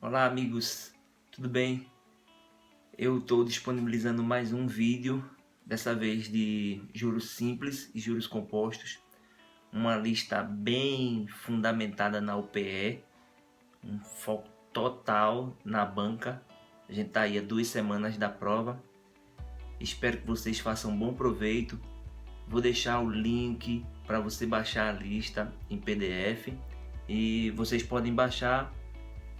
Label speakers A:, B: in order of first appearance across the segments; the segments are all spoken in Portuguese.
A: Olá amigos, tudo bem? Eu estou disponibilizando mais um vídeo, dessa vez de juros simples e juros compostos. Uma lista bem fundamentada na UPE, um foco total na banca. A gente está aí há 2 semanas da prova. Espero que vocês façam bom proveito. Vou deixar o link para você baixar a lista em PDF e vocês podem baixar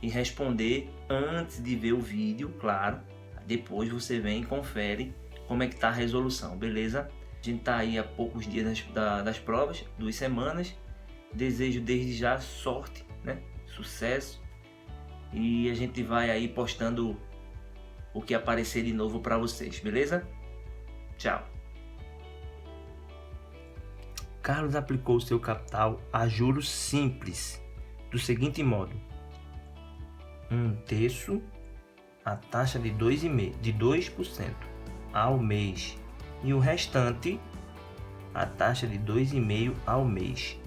A: e responder antes de ver o vídeo, claro. Depois você vem e confere como é que tá a resolução, beleza? A gente tá aí há poucos dias das provas, 2 semanas. Desejo desde já sorte, né? Sucesso. E a gente vai aí postando o que aparecer de novo para vocês, beleza? Tchau. Carlos aplicou seu capital a juros simples do seguinte modo: 1/3 a taxa de 2% ao mês e o restante a taxa de 2,5% ao mês.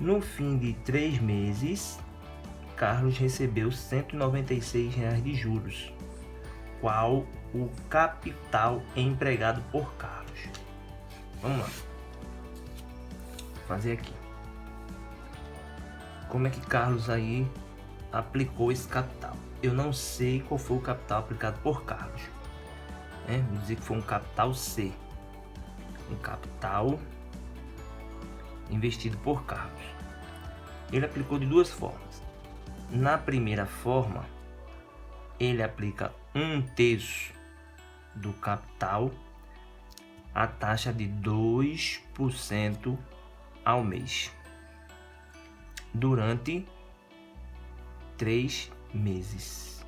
A: No fim de 3 meses, Carlos recebeu R$ 196 de juros. Qual o capital empregado por Carlos? Vamos lá. Vou fazer aqui. Como é que Carlos aí aplicou esse capital? Eu não sei qual foi o capital aplicado por Carlos. Vou dizer que foi um capital C. Um capital investido por Carlos. Ele aplicou de duas formas. Na primeira forma, ele aplica 1/3 do capital a taxa de 2% ao mês durante 3 meses.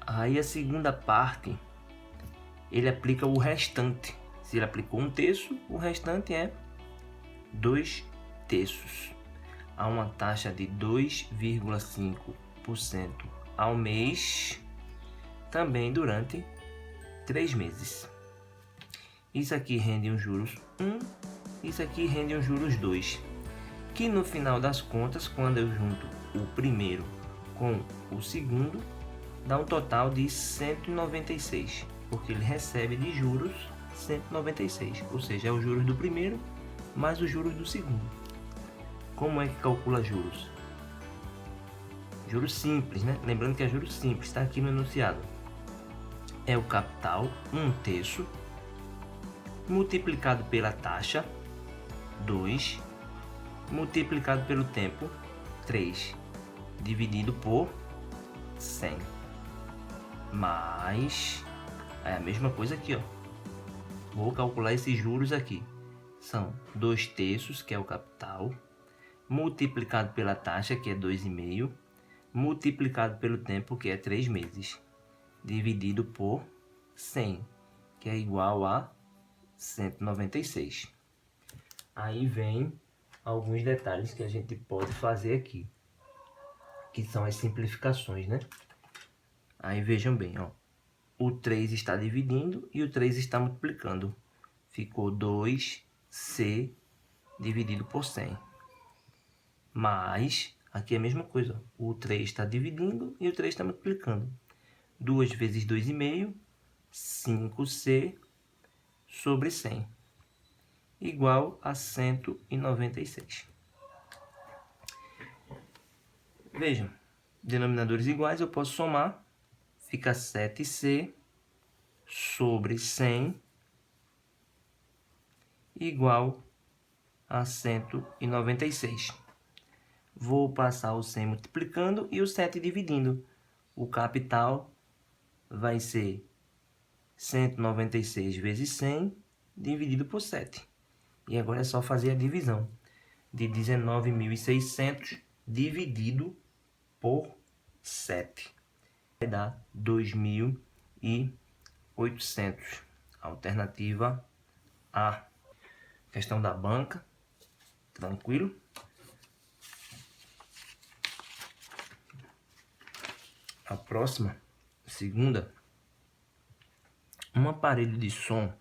A: Aí a segunda parte, ele aplica o restante. Se ele aplicou 1/3, o restante é 2/3 a uma taxa de 2,5% ao mês, também durante 3 meses. Isso aqui rende um juros 1, isso aqui rende um juros 2, que no final das contas, quando eu junto o primeiro com o segundo, dá um total de 196, porque ele recebe de juros 196, ou seja, é os juros do primeiro mais os juros do segundo. Como é que calcula juros? Juros simples, né? Lembrando que é juros simples, está aqui no enunciado. É o capital, 1/3, multiplicado pela taxa, 2, multiplicado pelo tempo, 3, dividido por 100. Mais, é a mesma coisa aqui, ó. Vou calcular esses juros aqui. São 2/3, que é o capital, multiplicado pela taxa, que é 2,5, multiplicado pelo tempo, que é 3 meses, dividido por 100, que é igual a 196. Aí vem alguns detalhes que a gente pode fazer aqui, que são as simplificações, né? Aí vejam bem, ó. O 3 está dividindo e o 3 está multiplicando. Ficou 2C dividido por 100. Mas, aqui é a mesma coisa. Ó. O 3 está dividindo e o 3 está multiplicando. 2 vezes 2,5, 5C sobre 100. Igual a 196. Vejam, denominadores iguais, eu posso somar. Fica 7C sobre 100 igual a 196. Vou passar o 100 multiplicando e o 7 dividindo. O capital vai ser 196 vezes 100 dividido por 7. E agora é só fazer a divisão de 19.600 dividido por 7. Vai dar 2.800. Alternativa A. Questão da banca. Tranquilo? A próxima, segunda. Um aparelho de som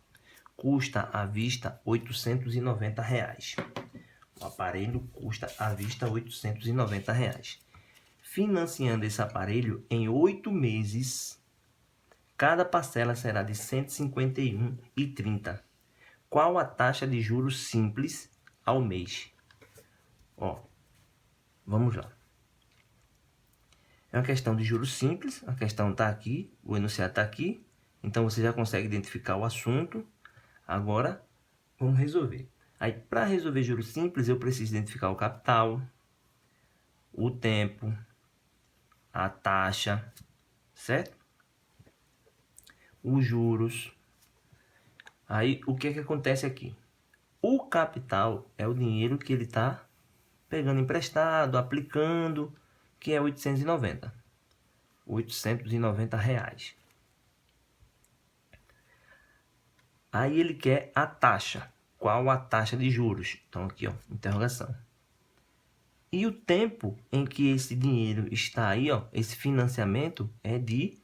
A: custa à vista R$ 890. O aparelho custa à vista R$ 890. Financiando esse aparelho em 8 meses, cada parcela será de R$ 151,30. Qual a taxa de juros simples ao mês? Ó, vamos lá. É uma questão de juros simples, a questão está aqui, o enunciado está aqui, então você já consegue identificar o assunto. Agora, vamos resolver. Aí, para resolver juros simples, eu preciso identificar o capital, o tempo, a taxa, certo? Os juros. Aí, o que é que acontece aqui? O capital é o dinheiro que ele está pegando emprestado, aplicando, que é 890. R$ 890. Aí ele quer a taxa. Qual a taxa de juros? Então aqui, ó, interrogação. E o tempo em que esse dinheiro está aí, ó, esse financiamento é de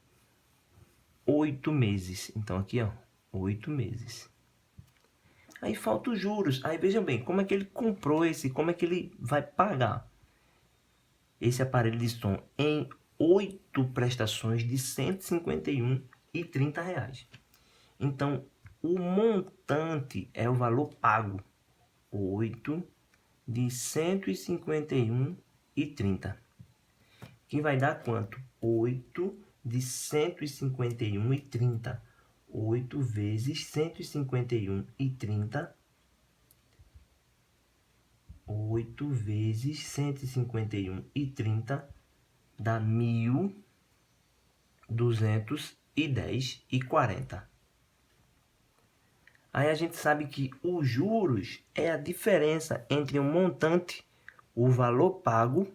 A: 8 meses. Então aqui, ó, 8 meses. Aí falta os juros. Aí vejam bem, como é que ele comprou como é que ele vai pagar esse aparelho de som em 8 prestações de R$ 151,30. Então, o montante é o valor pago. 8 de 151,30. Que vai dar quanto? 8 de 151,30. 8 vezes 151,30. 8 vezes 151,30 dá 1.210,40. Aí a gente sabe que os juros é a diferença entre o montante, o valor pago,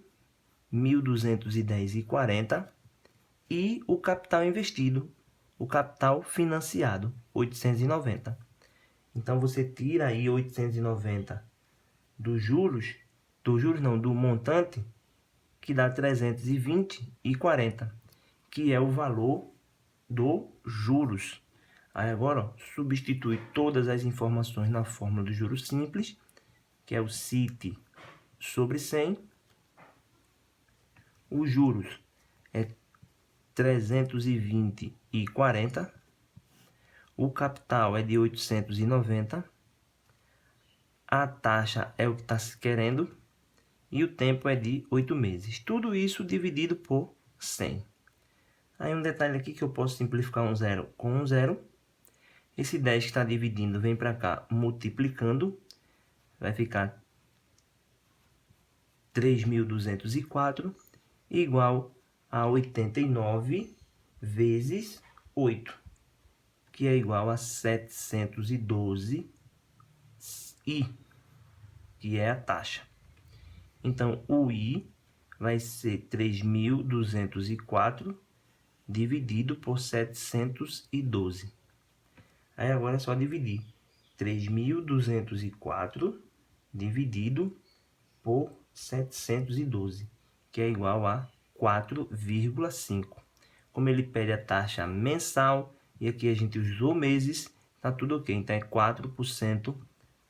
A: 1.210,40, e o capital investido, o capital financiado, 890. Então você tira aí 890 dos juros, do montante, que dá 320,40, que é o valor do juros. Aí agora, ó, substitui todas as informações na fórmula do juros simples, que é o CIT sobre 100. Os juros é 320,40. O capital é de 890. A taxa é o que está se querendo. E o tempo é de 8 meses. Tudo isso dividido por 100. Aí um detalhe aqui que eu posso simplificar um zero com um zero. Esse 10 que está dividindo vem para cá multiplicando. Vai ficar 3.204 igual a 89 vezes 8, que é igual a 712 I, que é a taxa. Então, o I vai ser 3.204 dividido por 712. Aí agora é só dividir. 3.204 dividido por 712, que é igual a 4,5. Como ele pede a taxa mensal, e aqui a gente usou meses, tá tudo ok. Então é 4%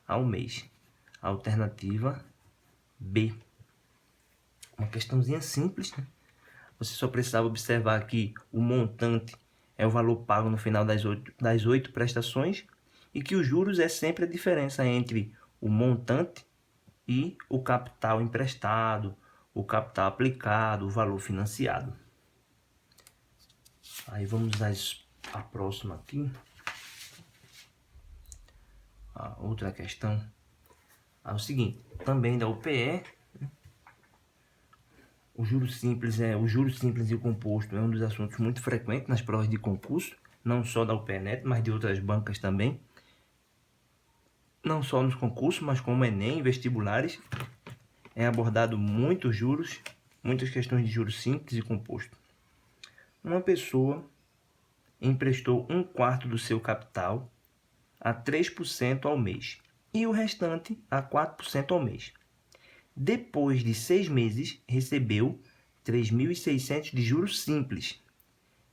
A: ao mês. Alternativa B. Uma questãozinha simples, né? Você só precisava observar que o montante é o valor pago no final das 8 prestações e que os juros é sempre a diferença entre o montante e o capital emprestado, o capital aplicado, o valor financiado. Aí vamos à próxima aqui. A outra questão é o seguinte, também da UPE, o juros simples e o composto é um dos assuntos muito frequentes nas provas de concurso, não só da UPE-NET, mas de outras bancas também. Não só nos concursos, mas como Enem, vestibulares, é abordado muitos juros, muitas questões de juros simples e composto. Uma pessoa emprestou 1/4 do seu capital a 3% ao mês e o restante a 4% ao mês. Depois de 6 meses, recebeu 3.600 de juros simples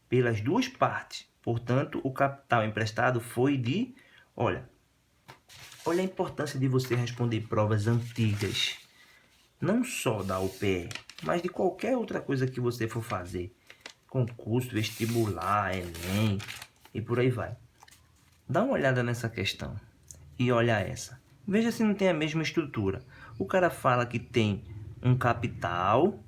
A: pelas duas partes. Portanto, o capital emprestado foi de, olha, Olha a importância de você responder provas antigas. Não só da UPE, mas de qualquer outra coisa que você for fazer. Concurso, vestibular, Enem e por aí vai. Dá uma olhada nessa questão e olha essa. Veja se não tem a mesma estrutura. O cara fala que tem um capital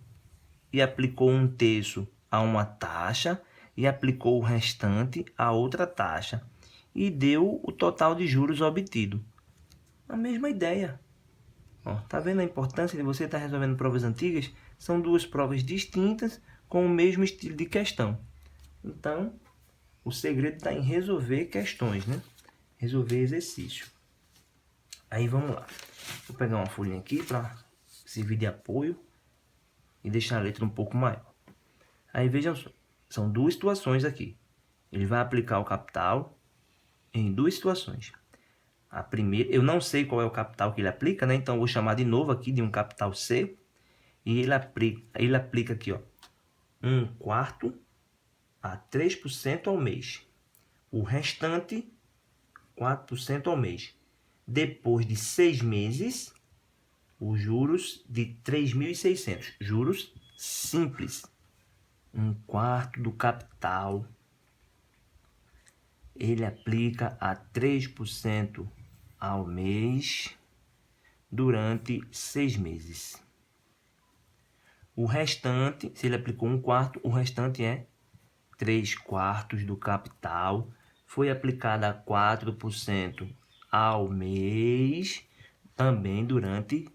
A: e aplicou 1/3 a uma taxa e aplicou o restante a outra taxa e deu o total de juros obtido. A mesma ideia. Ó, tá vendo a importância de você estar resolvendo provas antigas? São duas provas distintas com o mesmo estilo de questão. Então, o segredo está em resolver questões, né? Resolver exercício. Aí vamos lá. Vou pegar uma folhinha aqui para servir de apoio e deixar a letra um pouco maior. Aí vejam só, são duas situações aqui. Ele vai aplicar o capital em duas situações. A primeira, eu não sei qual é o capital que ele aplica, né? Então eu vou chamar de novo aqui de um capital C. E ele aplica aqui, ó, 1/4 a 3% ao mês. O restante, 4% ao mês. Depois de 6 meses, os juros de 3.600. Juros simples. 1/4 do capital. Ele aplica a 3% ao mês durante 6 meses. O restante, se ele aplicou 1/4, o restante é 3/4 do capital. Foi aplicada a 4% ao mês, também durante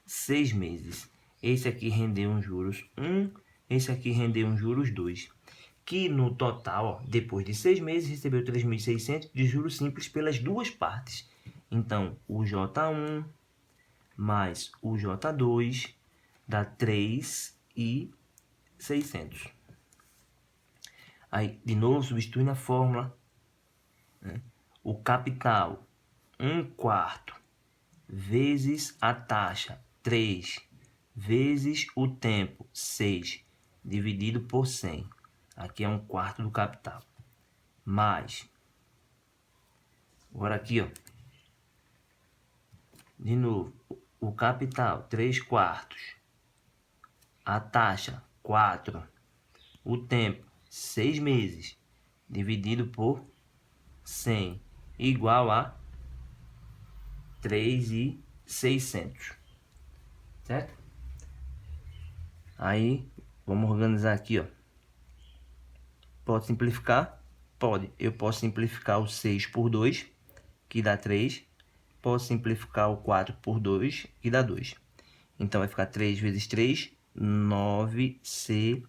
A: 6 meses. Esse aqui rendeu um juros 1, esse aqui rendeu um juros 2. Que no total, ó, depois de 6 meses, recebeu 3.600 de juros simples pelas duas partes. Então, o J1 mais o J2 dá 3.600. Aí, de novo, substitui na fórmula, né? O capital, 1/4 vezes a taxa, 3, vezes o tempo, 6, dividido por 100. Aqui é 1/4 do capital. Mais, agora aqui, ó, de novo, o capital, 3/4, a taxa, 4, o tempo, 6 meses, dividido por 100, igual a 3.600, certo? Aí, vamos organizar aqui, ó. Pode simplificar? Pode. Eu posso simplificar o 6 por 2, que dá 3. Posso simplificar o 4 por 2, que dá 2. Então, vai ficar 3 vezes 3, 9C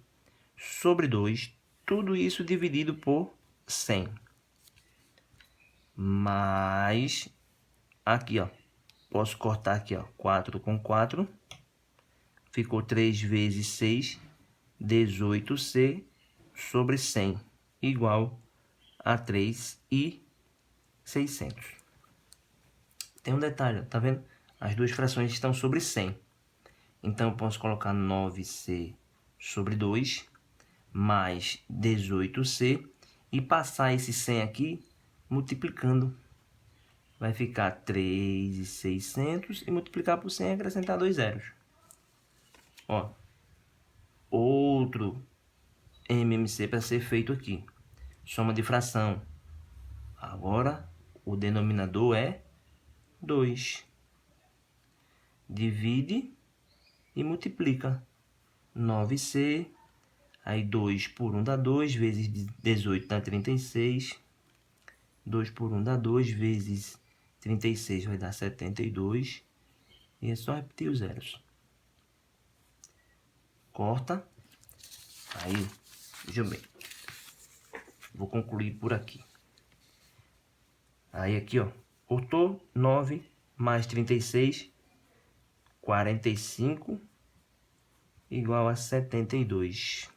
A: sobre 2. Tudo isso dividido por 100. Mais, aqui, ó. Posso cortar aqui, ó. 4 com 4. Ficou 3 vezes 6, 18C sobre 100, igual a 3.600. Tem um detalhe, tá vendo? As duas frações estão sobre 100. Então, eu posso colocar 9C sobre 2, mais 18C, e passar esse 100 aqui multiplicando. Vai ficar 3.600 e multiplicar por 100 e acrescentar 2 zeros. Ó, outro MMC para ser feito aqui. Soma de fração. Agora, o denominador é 2. Divide e multiplica. 9C, aí 2 por 1 dá 2, vezes 18 dá 36. 2 por 1 dá 2, vezes 36 vai dar 72. E é só repetir os zeros. Corta. Aí, veja bem. Vou concluir por aqui. Aí aqui, ó. Cortou 9 mais 36, 45, igual a 72.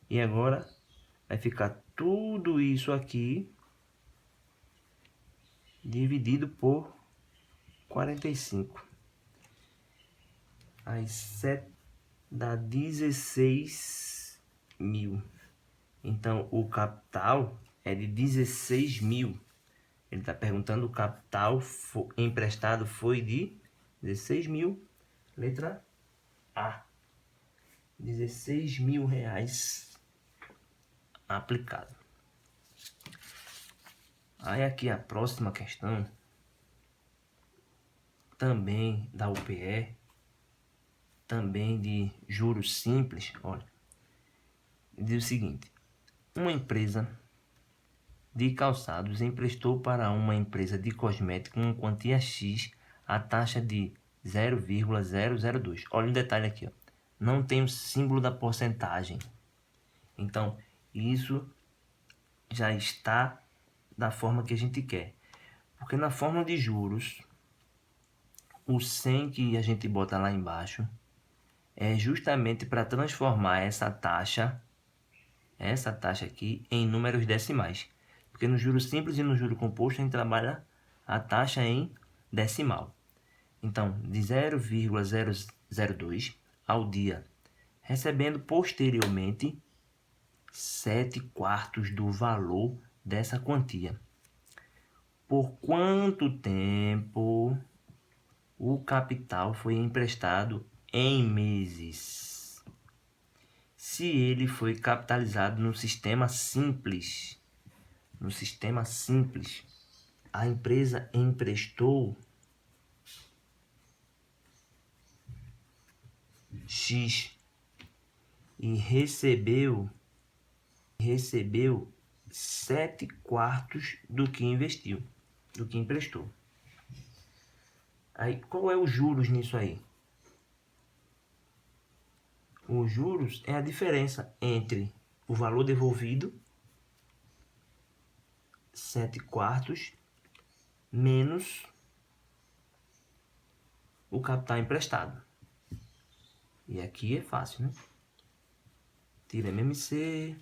A: E agora vai ficar tudo isso aqui dividido por 45. Aí 7 dá 16.000. Então, o capital é de 16.000. Ele está perguntando o capital emprestado foi de 16 mil. Letra A. 16 mil reais aplicado. Aí aqui a próxima questão, também da UPE, também de juros simples, olha. Diz o seguinte: uma empresa de calçados emprestou para uma empresa de cosméticos uma quantia X a taxa de 0,002. Olha o detalhe aqui, ó. Não tem o símbolo da porcentagem. Então, isso já está da forma que a gente quer. Porque na forma de juros, o 100 que a gente bota lá embaixo é justamente para transformar essa taxa aqui em números decimais. Porque no juro simples e no juro composto a gente trabalha a taxa em decimal. Então, de 0,002 ao dia, recebendo posteriormente 7/4 do valor dessa quantia. Por quanto tempo o capital foi emprestado em meses? Se ele foi capitalizado no sistema simples, a empresa emprestou X e recebeu 7/4 do que investiu, do que emprestou. Aí, qual é os juros nisso aí? Os juros é a diferença entre o valor devolvido, 7/4, menos o capital emprestado. E aqui é fácil, né? Tira MMC,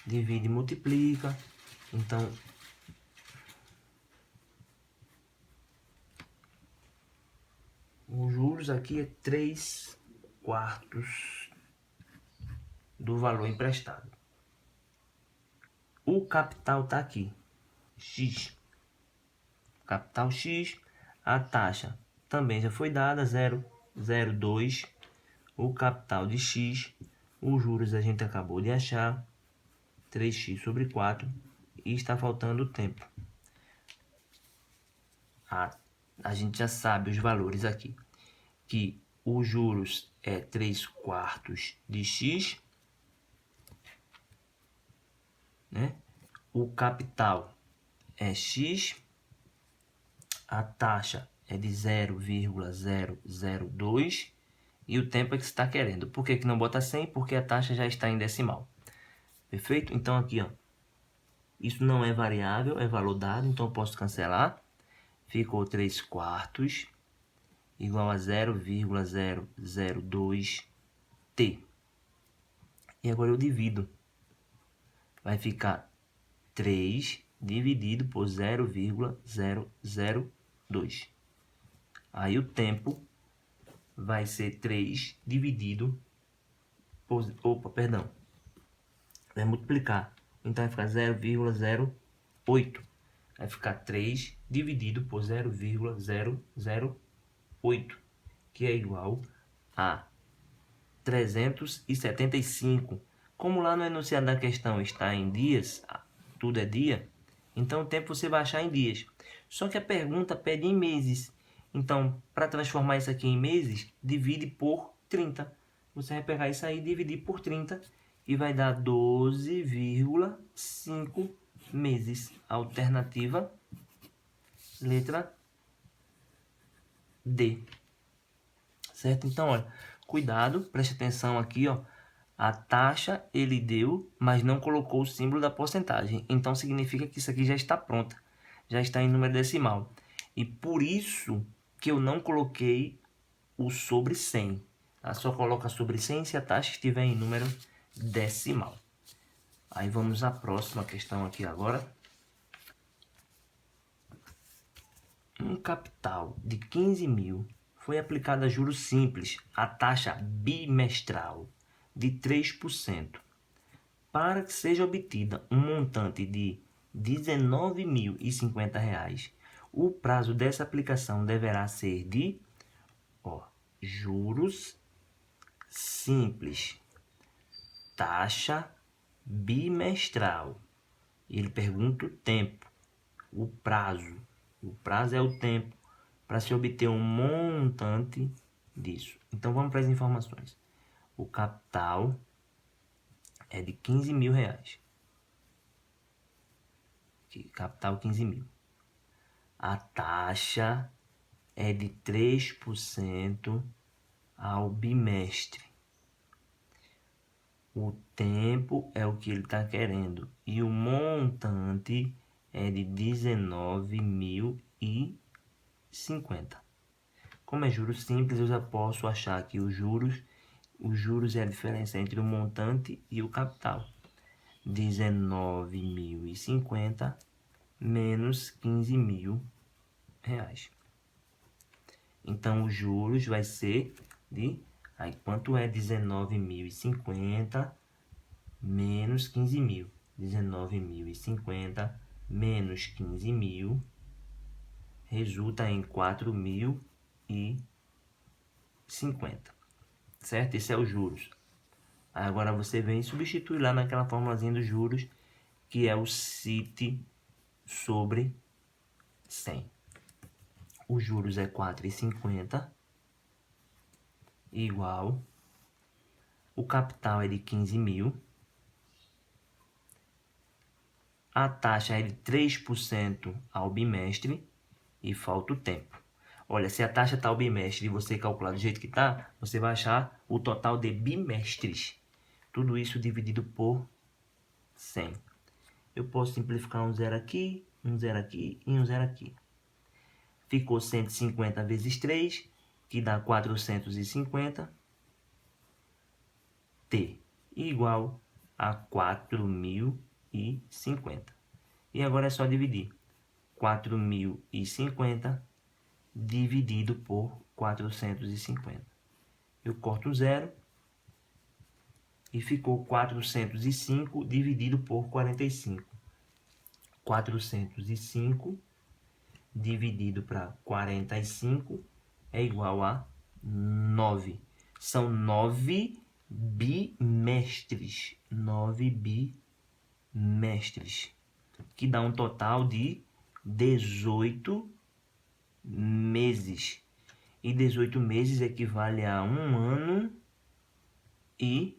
A: divide e multiplica. Então, os juros aqui é 3/4 do valor emprestado. O capital está aqui, X. Capital X, a taxa também já foi dada, 0,02. O capital de X, os juros a gente acabou de achar, 3x sobre 4, e está faltando o tempo. A gente já sabe os valores aqui, que os juros é 3/4 de X, né? O capital é X, a taxa é de 0,002 e o tempo é que você está querendo. Por que não bota 100? Porque a taxa já está em decimal. Perfeito? Então aqui, ó, isso não é variável, é valor dado, então eu posso cancelar. Ficou 3/4 igual a 0,002t. E agora eu divido. Vai ficar 3 dividido por 0,002. Aí o tempo vai ser 3 dividido por... vai multiplicar. Então vai ficar 0,08. Vai ficar 3 dividido por 0,008, que é igual a 375. Como lá no enunciado da questão está em dias, tudo é dia, então o tempo você vai achar em dias. Só que a pergunta pede em meses. Então, para transformar isso aqui em meses, divide por 30. Você vai pegar isso aí e dividir por 30 e vai dar 12,5 meses. Alternativa, letra D. Certo? Então, olha, cuidado, preste atenção aqui, ó. A taxa ele deu, mas não colocou o símbolo da porcentagem. Então, significa que isso aqui já está pronta. Já está em número decimal. E por isso que eu não coloquei o sobre 100. Tá? Só coloca sobre 100 se a taxa estiver em número decimal. Aí vamos à próxima questão aqui agora. Um capital de 15 mil foi aplicado a juros simples, a taxa bimestral de 3%, para que seja obtida um montante de R$19.050. O prazo dessa aplicação deverá ser de juros simples, taxa bimestral. Ele pergunta o tempo, o prazo. O prazo é o tempo para se obter um montante disso. Então vamos para as informações. O capital é de R$15.000. Capital 15 mil. A taxa é de 3% ao bimestre. O tempo é o que ele está querendo. E o montante é de R$19.050. Como é juros simples, eu já posso achar que os juros é a diferença entre o montante e o capital. R$19.050 menos R$15.000. Então, os juros vai ser de... Aí, quanto é 19.050 menos 15.000? 19.050 menos 15.000 resulta em 4.050. Certo? Esse é os juros. Agora, você vem e substitui lá naquela formulazinha dos juros, que é o CIT sobre 100. Os juros é 4,50 igual. O capital é de 15.000. A taxa é de 3% ao bimestre e falta o tempo. Olha, se a taxa está ao bimestre e você calcular do jeito que está, você vai achar o total de bimestres. Tudo isso dividido por 100. Eu posso simplificar um zero aqui e um zero aqui. Ficou 150 vezes 3, que dá 450. T igual a 4.050. E agora é só dividir. 4.050 dividido por 450. Eu corto 0 e ficou 405 dividido por 45. 405 dividido para 45 é igual a 9. São 9 bimestres. 9 bimestres. Que dá um total de 18 meses. E 18 meses equivale a 1 ano e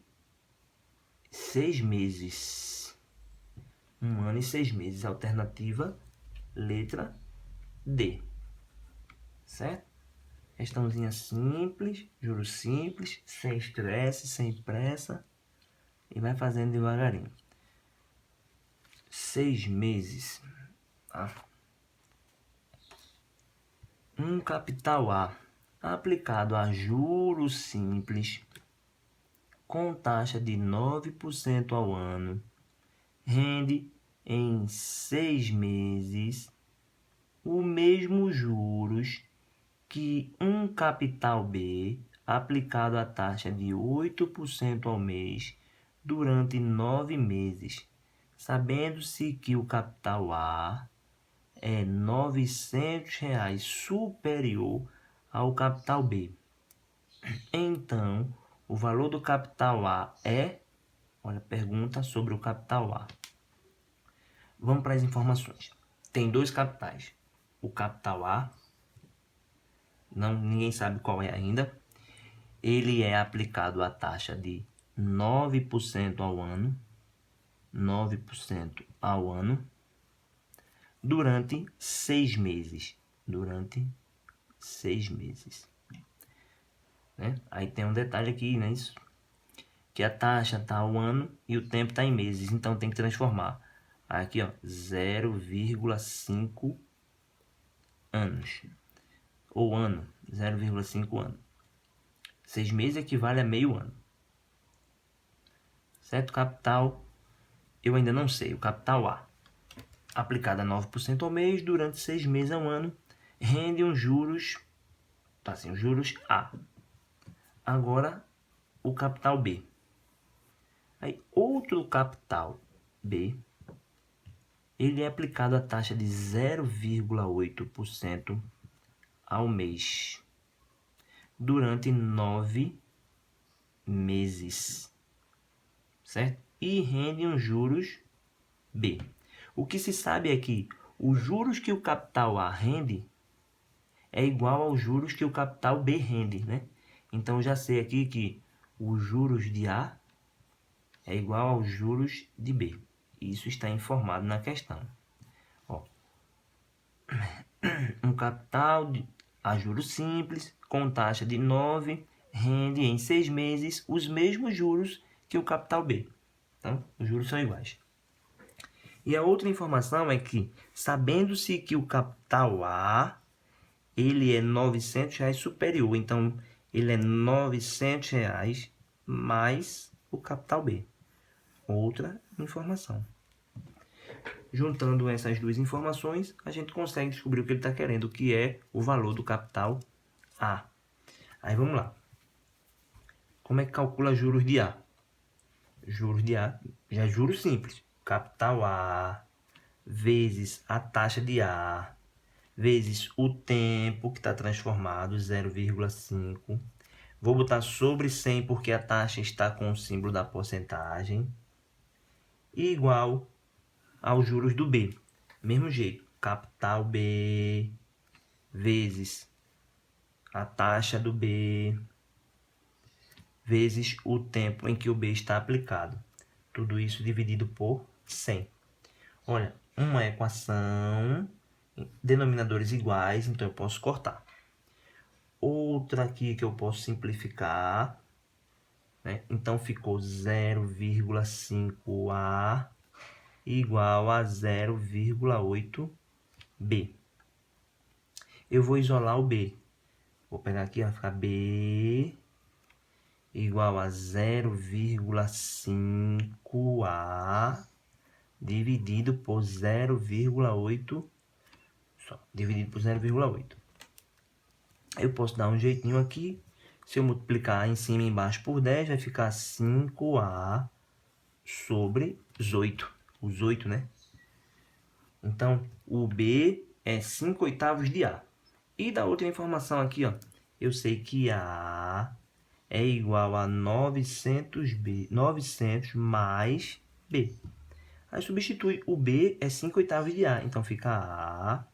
A: 6 meses. 1 ano e 6 meses. Alternativa, letra D. Certo? Questãozinha simples, juros simples, sem estresse, sem pressa. E vai fazendo devagarinho. 6 meses. Tá? Um capital A aplicado a juros simples com taxa de 9% ao ano rende em 6 meses o mesmo juros que um capital B aplicado a taxa de 8% ao mês durante 9 meses, sabendo-se que o capital A é R$900 superior ao capital B. Então, o valor do capital A é... Olha, pergunta sobre o capital A. Vamos para as informações. Tem dois capitais. O capital A, ninguém sabe qual é ainda. Ele é aplicado a taxa de 9% ao ano. 9% ao ano. Durante 6 meses. Durante 6 meses. Né? Aí tem um detalhe aqui, né? Isso. Que a taxa está ao ano e o tempo está em meses. Então tem que transformar. Aqui, ó, 0,5 anos. Ou ano, 0,5 ano. 6 meses equivale a meio ano. Certo? Capital, eu ainda não sei. O capital A, aplicado a 9% ao mês, durante 6 meses ao ano, rende uns juros, tá assim, os juros A. Agora, o capital B. Aí, outro capital B, ele é aplicado a taxa de 0,8% ao mês durante 9 meses, certo? E rende um juros B. O que se sabe é que os juros que o capital A rende é igual aos juros que o capital B rende, né? Então, eu já sei aqui que os juros de A é igual aos juros de B. Isso está informado na questão. Ó, um capital a juros simples, com taxa de 9, rende em 6 meses os mesmos juros que o capital B. Então, os juros são iguais. E a outra informação é que, sabendo-se que o capital A ele é R$900 superior, então ele é R$900 mais o capital B. Outra informação. Juntando essas duas informações, a gente consegue descobrir o que ele está querendo, que é o valor do capital A. Aí vamos lá. Como é que calcula juros de A? Juros de A, já juros simples. Capital A vezes a taxa de A vezes o tempo que está transformado, 0,5. Vou botar sobre 100 porque a taxa está com o símbolo da porcentagem. Igual aos juros do B. Mesmo jeito, capital B vezes a taxa do B vezes o tempo em que o B está aplicado. Tudo isso dividido por 100. Olha, uma equação, denominadores iguais, então eu posso cortar. Outra aqui que eu posso simplificar, né? Então ficou 0,5A igual a 0,8B. Eu vou isolar o B. Vou pegar aqui, vai ficar B igual a 0,5A dividido por 0,8. Dividido por 0,8. Eu posso dar um jeitinho aqui. Se eu multiplicar em cima e embaixo por 10, vai ficar 5A sobre os 8. Os 8, né? Então, o B é 5/8 de A. E da outra informação aqui, ó, eu sei que A é igual a 900 mais B. Aí substitui o B é 5/8 de A. Então, fica A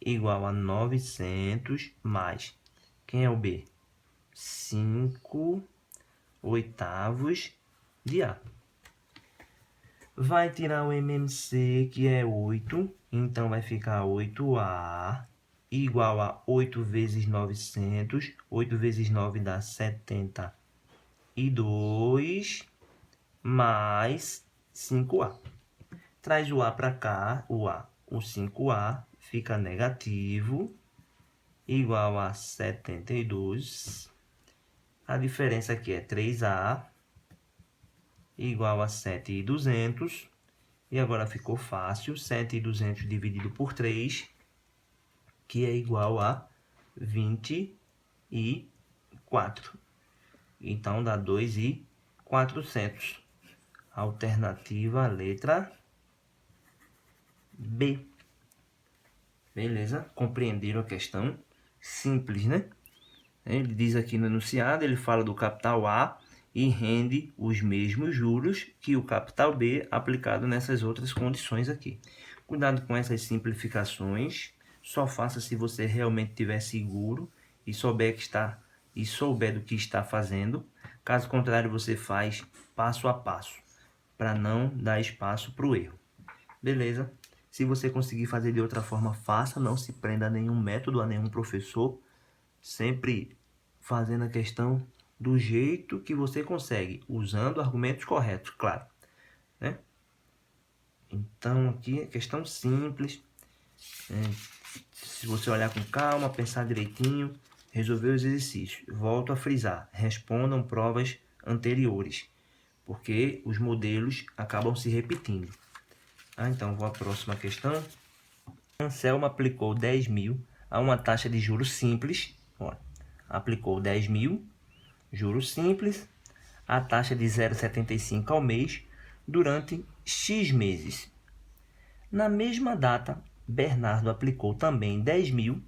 A: igual a 900 mais. Quem é o B? 5/8 de A. Vai tirar o MMC, que é 8. Então, vai ficar 8A igual a 8 vezes 900. 8 vezes 9 dá 72 mais 5A. Traz o A para cá, o 5A fica negativo, igual a 72. A diferença aqui é 3A, igual a 7.200. E agora ficou fácil, 7.200 dividido por 3, que é igual a 24. Então, dá 2.400. Alternativa, letra B. Beleza? Compreenderam a questão? Simples, né? Ele diz aqui no enunciado, ele fala do capital A e rende os mesmos juros que o capital B aplicado nessas outras condições aqui. Cuidado com essas simplificações. Só faça se você realmente estiver seguro e souber do que está fazendo. Caso contrário, você faz passo a passo, para não dar espaço para o erro. Beleza? Se você conseguir fazer de outra forma, faça. Não se prenda a nenhum método, a nenhum professor. Sempre fazendo a questão do jeito que você consegue, usando argumentos corretos, claro, né? Então, aqui é questão simples. Se você olhar com calma, pensar direitinho, resolver os exercícios. Volto a frisar, respondam provas anteriores, porque os modelos acabam se repetindo. Então, vou à próxima questão. Anselmo aplicou 10.000 a uma taxa de juros simples. Olha, aplicou 10.000, juros simples, a taxa de 0,75 ao mês durante X meses. Na mesma data, Bernardo aplicou também 10.000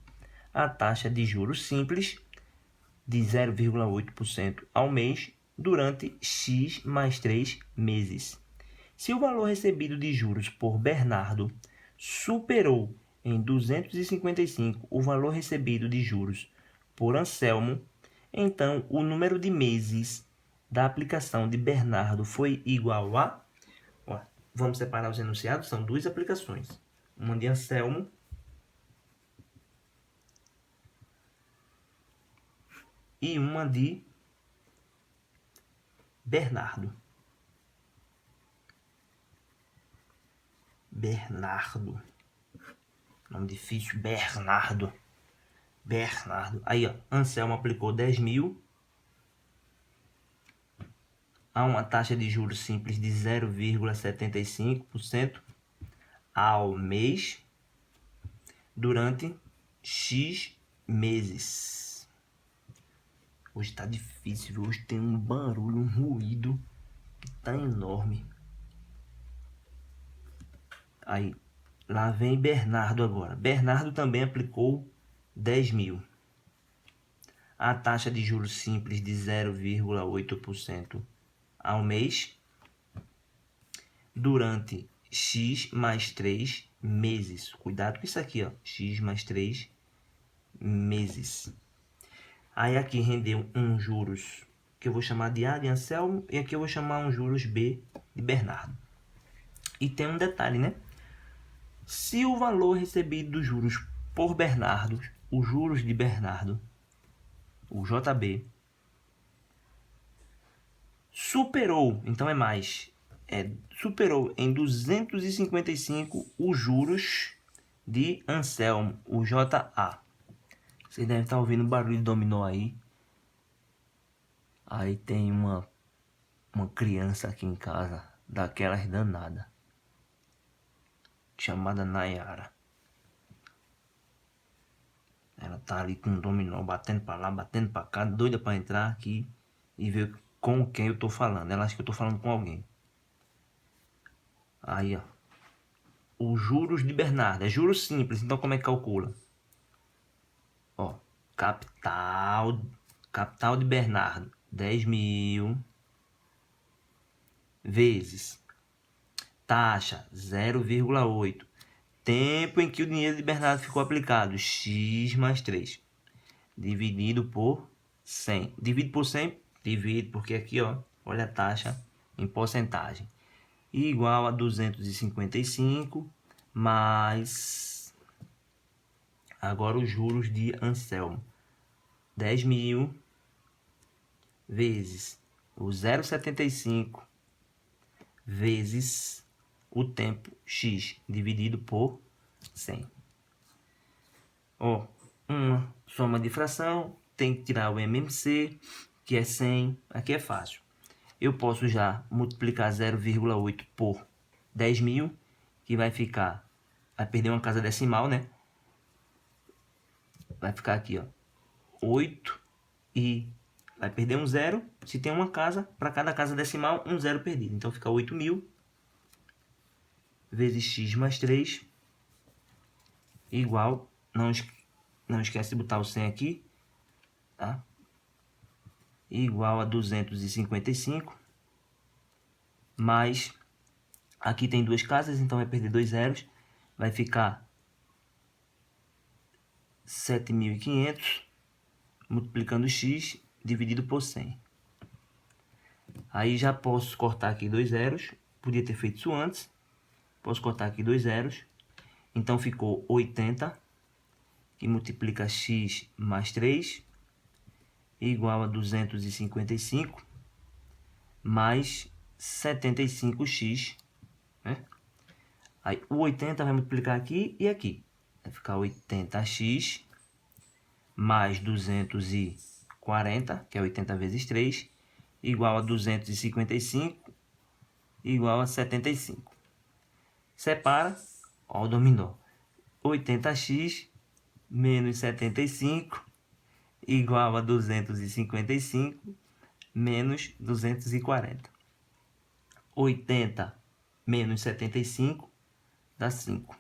A: a taxa de juros simples de 0,8% ao mês durante X mais 3 meses. Se o valor recebido de juros por Bernardo superou em 255 o valor recebido de juros por Anselmo, então o número de meses da aplicação de Bernardo foi igual a... vamos separar os enunciados, são duas aplicações. Uma de Anselmo e uma de Bernardo. Bernardo. Nome difícil, Bernardo. Aí, ó, Anselmo aplicou 10.000 a uma taxa de juros simples de 0,75% ao mês durante X meses. Hoje tá difícil, hoje tem um barulho, um ruído que tá enorme. Aí, lá vem Bernardo agora. Bernardo também aplicou 10.000. A taxa de juros simples de 0,8% ao mês durante X mais 3 meses. Cuidado com isso aqui, ó. X mais 3 meses. Aí aqui rendeu um juros que eu vou chamar de A de Anselmo e aqui eu vou chamar um juros B de Bernardo. E tem um detalhe, né? Se o valor recebido dos juros por Bernardo, os juros de Bernardo, o JB, superou, então é mais, superou em 255 os juros de Anselmo, o JA. Vocês devem estar ouvindo o barulho de dominó aí. Aí tem uma criança aqui em casa, daquelas danadas, chamada Nayara. Ela tá ali com um dominó, batendo pra lá, batendo pra cá, doida pra entrar aqui e ver com quem eu tô falando. Ela acha que eu tô falando com alguém. Aí, ó. Os juros de Bernardo. É juros simples, então como é que calcula? Ó, capital de Bernardo, 10.000 vezes taxa 0,8. Tempo em que o dinheiro de Bernardo ficou aplicado, X mais 3. Dividido por 100. Divide por 100, divide, porque aqui, ó, olha a taxa em porcentagem. Igual a 255 mais... agora os juros de Anselmo. 10.000 vezes o 0,75 vezes o tempo X dividido por 100. Ó, uma soma de fração, tem que tirar o MMC, que é 100, aqui é fácil. Eu posso já multiplicar 0,8 por 10.000, que vai ficar, vai perder uma casa decimal, né? Vai ficar aqui, ó, 8 e vai perder um zero. Se tem uma casa, para cada casa decimal, um zero perdido. Então fica 8.000 vezes x mais 3 igual, não esquece de botar o 100 aqui, tá? Igual a 255 mais, aqui tem duas casas, então vai perder dois zeros, vai ficar 7.500 multiplicando x dividido por 100. Aí já posso cortar aqui dois zeros, podia ter feito isso antes, posso cortar aqui dois zeros, então ficou 80, que multiplica x mais 3, igual a 255, mais 75x, né? Aí o 80 vai multiplicar aqui e aqui. Vai ficar 80x mais 240, que é 80 vezes 3, igual a 255, igual a 75. Separa, ó o dominó. 80x menos 75 igual a 255 menos 240. 80 menos 75 dá 5.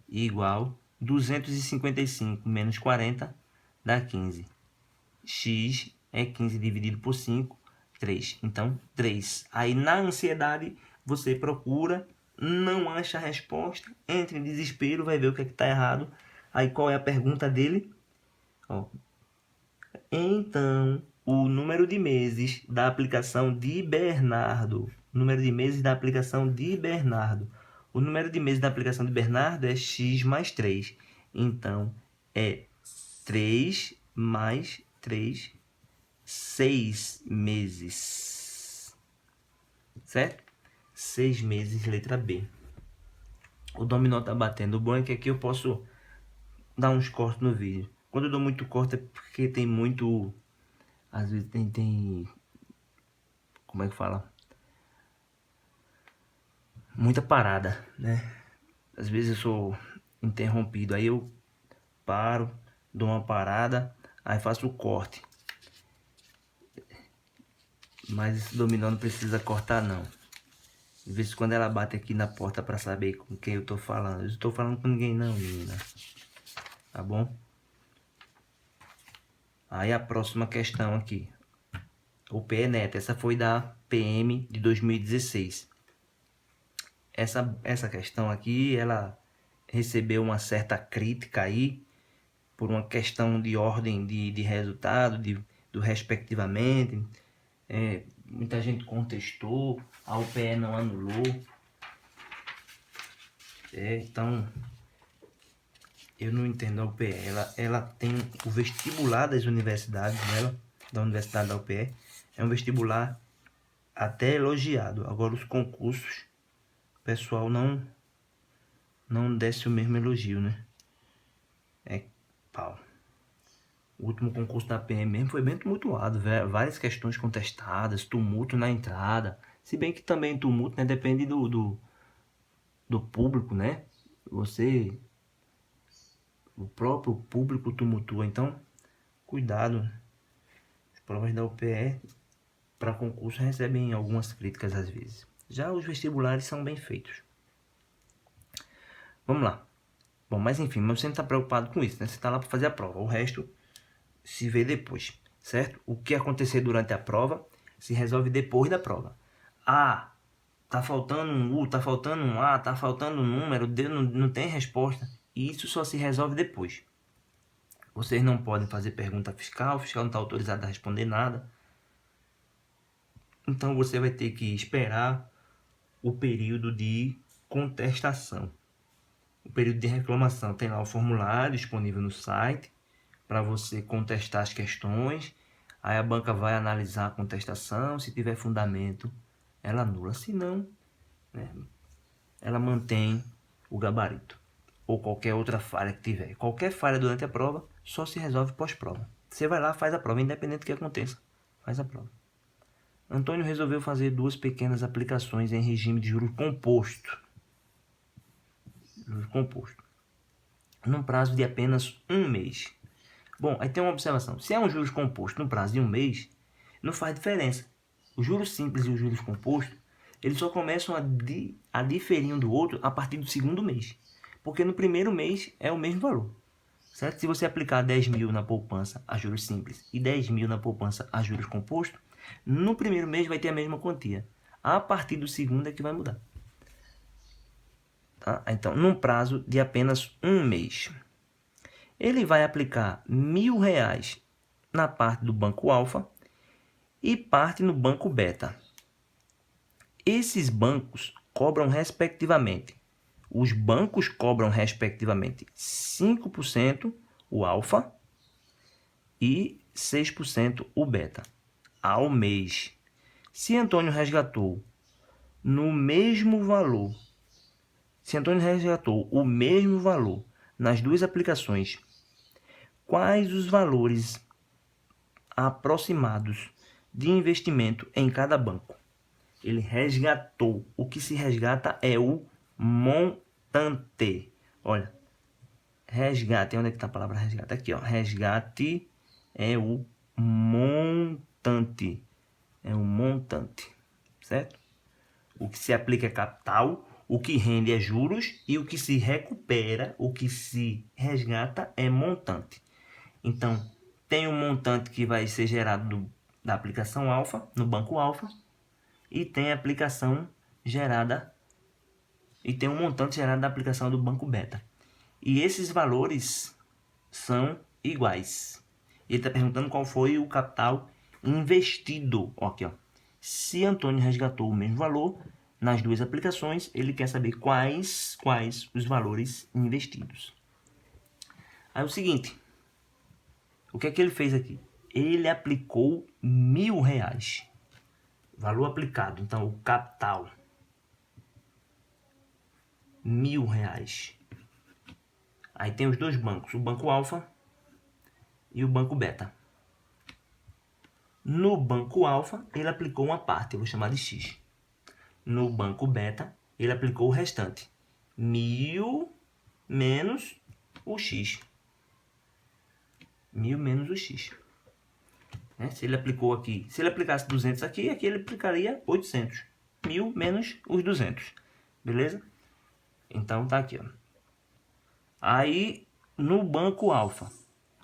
A: Igual 255 menos 40 dá 15. X é 15 dividido por 5, 3. Então, 3. Aí, na ansiedade, você procura, não acha a resposta, entra em desespero, vai ver o que é que está errado. Aí, qual é a pergunta dele? Ó. Então, o número de meses da aplicação de Bernardo. Número de meses da aplicação de Bernardo. O número de meses da aplicação de Bernardo é x mais 3. Então, é 3 mais 3, 6 meses. Certo? 6 meses, letra B. O dominó tá batendo. O bom é que aqui eu posso dar uns cortes no vídeo. Quando eu dou muito corte é porque tem muito... Às vezes tem... Como é que fala? Muita parada, né? Às vezes eu sou interrompido. Aí eu paro, dou uma parada, aí faço o corte. Mas esse dominó não precisa cortar, não. De vez em quando ela bate aqui na porta para saber com quem eu tô falando. Eu não tô falando com ninguém, não, menina. Tá bom? Aí a próxima questão aqui. O PENET. Essa foi da PM de 2016. Essa questão aqui, ela recebeu uma certa crítica aí, por uma questão de ordem de resultado, do respectivamente. Muita gente contestou, a UPE não anulou. Então, eu não entendo a UPE. Ela tem o vestibular das universidades dela, da Universidade da UPE. É um vestibular até elogiado. Agora, os concursos, o pessoal não desce o mesmo elogio, né? É pau. O último concurso da PM mesmo foi bem tumultuado, várias questões contestadas, tumulto na entrada. Se bem que também tumulto, né, depende do público, né? O próprio público tumultua, então cuidado. As provas da UPE para concurso recebem algumas críticas às vezes. Já os vestibulares são bem feitos. Vamos lá. Bom, mas enfim, mas você não está preocupado com isso, né? Você está lá para fazer a prova. O resto se vê depois, certo? O que acontecer durante a prova se resolve depois da prova. Ah, tá faltando um U, tá faltando um A, tá faltando um número, não tem resposta. E isso só se resolve depois. Vocês não podem fazer pergunta fiscal, o fiscal não está autorizado a responder nada. Então você vai ter que esperar o período de contestação. O período de reclamação tem lá o formulário disponível no site para você contestar as questões. Aí a banca vai analisar a contestação, se tiver fundamento, ela anula. Se não, né, ela mantém o gabarito. Ou qualquer outra falha que tiver. Qualquer falha durante a prova só se resolve pós-prova. Você vai lá, faz a prova, independente do que aconteça. Faz a prova. Antônio resolveu fazer 2 pequenas aplicações em regime de juros composto. Num prazo de apenas 1 mês. Bom, aí tem uma observação. Se é um juros composto no prazo de 1 mês, não faz diferença. Os juros simples e os juros compostos, eles só começam a diferir um do outro a partir do segundo mês. Porque no primeiro mês é o mesmo valor. Certo? Se você aplicar 10 mil na poupança a juros simples e 10 mil na poupança a juros compostos, no primeiro mês vai ter a mesma quantia. A partir do segundo é que vai mudar. Tá? Então, num prazo de apenas 1 mês. Ele vai aplicar R$ 1.000 na parte do banco alfa e parte no banco beta. Esses bancos cobram respectivamente. Os bancos cobram respectivamente 5% o alfa e 6% o beta ao mês. Se Antônio resgatou no mesmo valor, se Antônio resgatou o mesmo valor nas duas aplicações, quais os valores aproximados de investimento em cada banco? Ele resgatou. O que se resgata é o montante. Olha, resgate. Onde é que está a palavra resgate? Aqui, ó. Resgate é o montante. É o montante, certo? O que se aplica é capital, O que rende é juros e o que se recupera, o que se resgata é montante. Então, tem um montante que vai ser gerado da aplicação alfa, no banco alfa, e tem a aplicação gerada, e tem um montante gerado da aplicação do banco beta. E esses valores são iguais. Ele está perguntando qual foi o capital investido. Aqui, ó. Se Antônio resgatou o mesmo valor nas duas aplicações, ele quer saber quais os valores investidos. Aí é o seguinte, o que é que ele fez aqui? Ele aplicou R$1.000. Valor aplicado, então o capital, R$1.000. Aí tem os dois bancos, o banco alfa e o banco beta. No banco alfa, ele aplicou uma parte, eu vou chamar de X. No banco beta, ele aplicou o restante, 1.000 menos o X. 1.000 menos o X. Se ele aplicou aqui, se ele aplicasse 200 aqui, aqui ele aplicaria 800. 1.000 menos os 200. Beleza? Então tá aqui, ó. Aí, no banco alfa,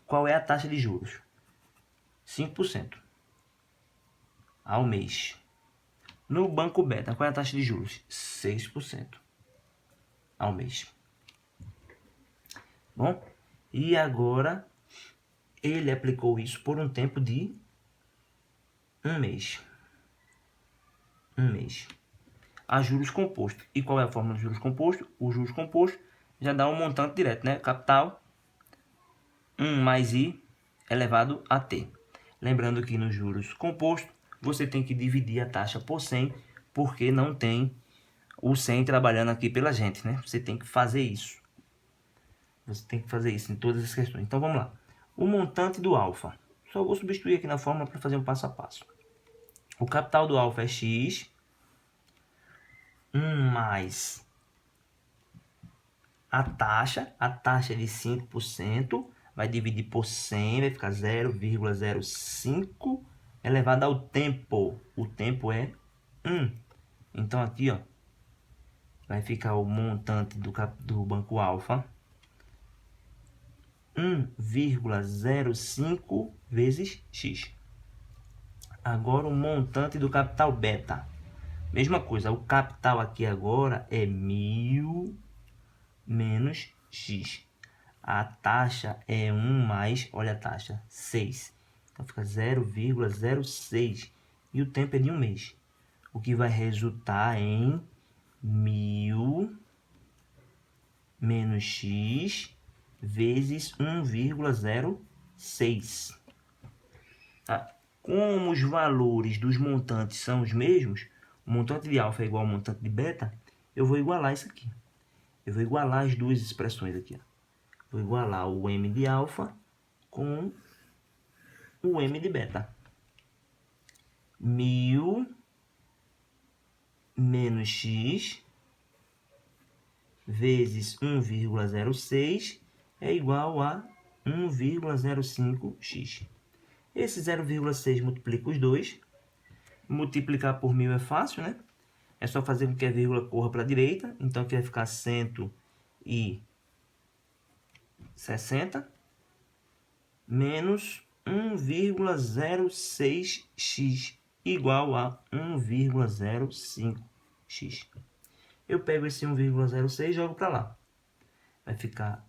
A: qual é a taxa de juros? 5% ao mês. No banco beta, qual é a taxa de juros? 6% ao mês. Bom, e agora ele aplicou isso por um tempo de um mês. A juros composto. E qual é a fórmula de juros composto? O juros composto já dá um montante direto, né? Capital 1 mais I elevado a T. Lembrando que nos juros compostos, você tem que dividir a taxa por 100, porque não tem o 100 trabalhando aqui pela gente, né? Você tem que fazer isso. Você tem que fazer isso em todas as questões. Então, vamos lá. O montante do alfa. Só vou substituir aqui na fórmula para fazer um passo a passo. O capital do alfa é X. 1 mais a taxa é de 5%, vai dividir por 100, vai ficar 0,05 elevado ao tempo. O tempo é 1. Então aqui, ó, vai ficar o montante do banco alfa 1,05 vezes X. Agora o montante do capital beta. Mesma coisa, o capital aqui agora é 1.000 menos X. A taxa é 1 mais, olha a taxa, 6. Então fica 0,06. E o tempo é de um mês. O que vai resultar em 1.000 menos X vezes 1,06. Tá? Como os valores dos montantes são os mesmos, o montante de alfa é igual ao montante de beta, eu vou igualar isso aqui. Eu vou igualar as duas expressões aqui. Ó. Vou igualar o m de alfa com o m de beta. 1.000 menos x vezes 1,06 é igual a 1,05x. Esse 0,6 multiplica os dois. Multiplicar por 1.000 é fácil, né? É só fazer com que a vírgula corra para a direita. Então aqui vai ficar 160 menos 1,06x igual a 1,05x. Eu pego esse 1,06 e jogo para lá. Vai ficar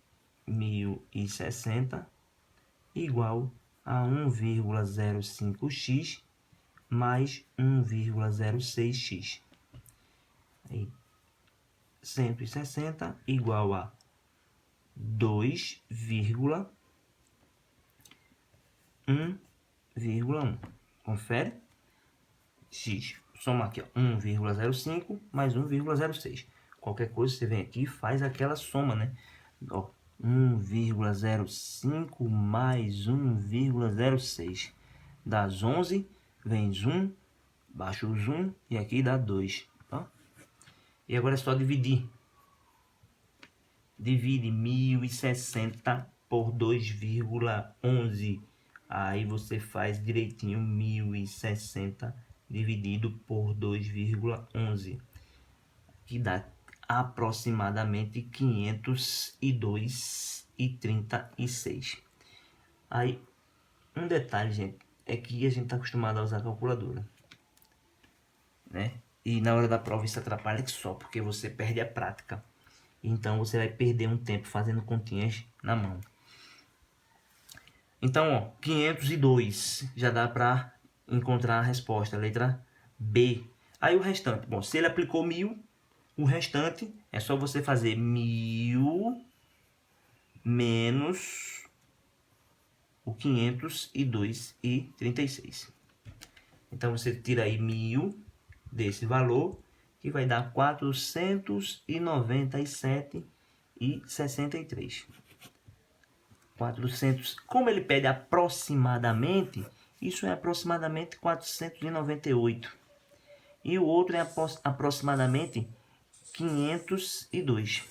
A: 1.060 igual a 1,05x mais 1,06x. Aí, 160 igual a 2,1,1. Confere? X. Soma aqui, 1,05 mais 1,06. Qualquer coisa, você vem aqui e faz aquela soma, né? Ó, 1,05 mais 1,06. Das 11, vem 1, baixa os 1 e aqui dá 2. Tá? E agora é só dividir. Divide 1.060 por 2,11. Aí você faz direitinho 1.060 dividido por 2,11. Que dá aproximadamente 502,36. Aí, um detalhe, gente, é que a gente está acostumado a usar a calculadora, né? E na hora da prova isso atrapalha que só, porque você perde a prática. Então, você vai perder um tempo fazendo continhas na mão. Então, ó, 502 já dá para encontrar a resposta, letra B. Aí o restante, bom, se ele aplicou 1000, o restante é só você fazer 1000 menos o 502,36. Então, você tira aí 1000 desse valor, que vai dar 497,63. 400, como ele pede aproximadamente, isso é aproximadamente 498. E o outro é aproximadamente 502.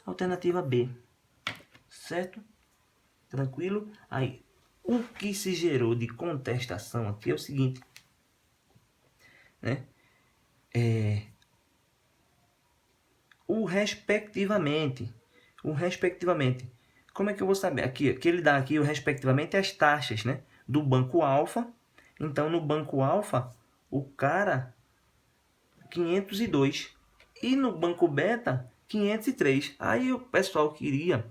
A: Alternativa B. Certo? Tranquilo? Aí, o que se gerou de contestação aqui é o seguinte, né? O respectivamente. Como é que eu vou saber? Aqui, que ele dá aqui o respectivamente as taxas, né? Do banco alfa. Então, no banco alfa, o cara 502. E no banco beta, 503. Aí o pessoal queria